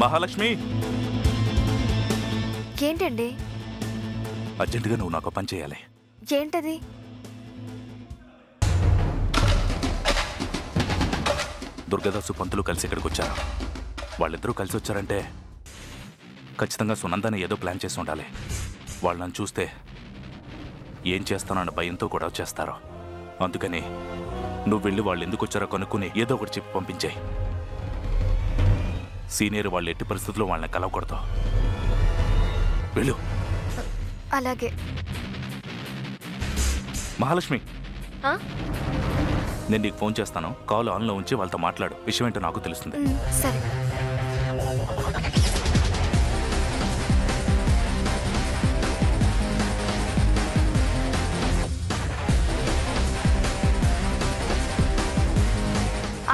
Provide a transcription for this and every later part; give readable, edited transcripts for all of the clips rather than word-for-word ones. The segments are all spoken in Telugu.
మహాలక్ష్మి, ఏంటండి? అర్జెంటుగా నువ్వు నాకు పని చేయాలి. ఏంటది? దుర్గదాసు పంతులు కలిసి ఇక్కడికి వచ్చారు. వాళ్ళిద్దరూ కలిసి వచ్చారంటే ఖచ్చితంగా సునందని ఏదో ప్లాన్ చేసి ఉండాలి. వాళ్ళు నన్ను చూస్తే ఏం చేస్తానన్న భయంతో కూడా చేస్తారు. అందుకని నువ్వు వెళ్ళి వాళ్ళు ఎందుకు వచ్చారో కనుక్కుని ఏదో ఒకటి చెప్పి పంపించాయి. సీనియర్ వాళ్ళు ఎట్టి పరిస్థితుల్లో వాళ్ళని కలవకూడదు. వెళ్ళు. అలాగే. మహాలక్ష్మి, నేను నీకు ఫోన్ చేస్తాను. కాల్ ఆన్లో ఉంచి వాళ్ళతో మాట్లాడు. విషయం ఏంటో నాకు తెలుస్తుంది. సరే.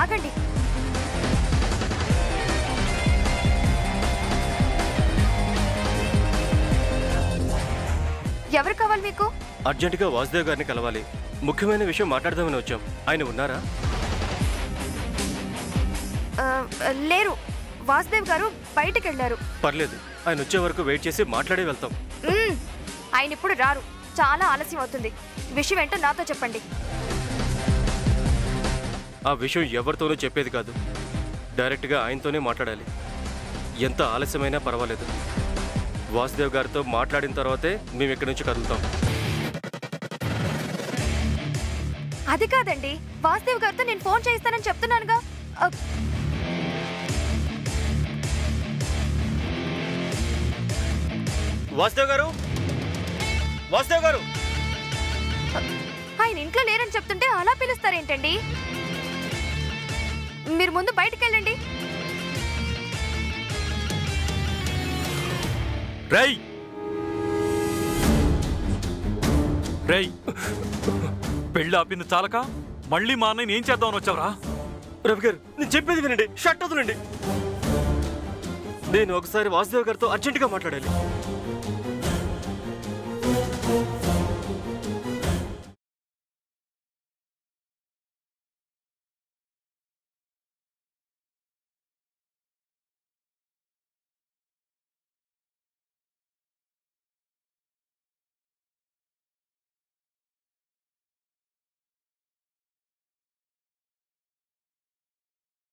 ఆగండి. ఎవరు కావాలి మీకు? అర్జెంటుగా వాసుదేవ్ గారిని కలవాలి. ముఖ్యమైన విషయం మాట్లాడదామని వచ్చాం. ఆయన ఉన్నారా? లేరు. వాసుదేవ్ గారు బయటికి వెళ్ళారు. పర్లేదు, ఆయన వచ్చే వరకు వెయిట్ చేసి మాట్లాడే వెళ్తాం. ఆయన ఇప్పుడు రారు. చాలా ఆలస్యం అవుతుంది. విషయం ఏంటో నాతో చెప్పండి. ఆ విషయం ఎవరితోనూ చెప్పేది కాదు. డైరెక్ట్గా ఆయనతోనే మాట్లాడాలి. ఎంత ఆలస్యమైనా పర్వాలేదు. వాసుదేవ్ గారితో మాట్లాడిన తర్వాతే మేము ఇక్కడి నుంచి కదులుతాం. అది కాదండి, వాసుదేవ్ గారితో నేను ఫోన్ చేయిస్తానని చెప్తున్నానుగా. వాసుదేవ్ గారు, వాసుదేవ్ గారు! ఆయన ఇంట్లో లేరని చెప్తుంటే అలా పిలుస్తారేంటండి? మీరు ముందు బయటికి వెళ్ళండి. రేయ్ రేయ్, పెళ్ళి ఆపింది చాలక మళ్ళీ మా అన్నయ్యని ఏం చేద్దామని వచ్చావరా? రవి గారు, నేను చెప్పేది వినండి. షట్ వదలండి. నేను ఒకసారి వాసుదేవ్ గారితో అర్జెంటుగా మాట్లాడాలి.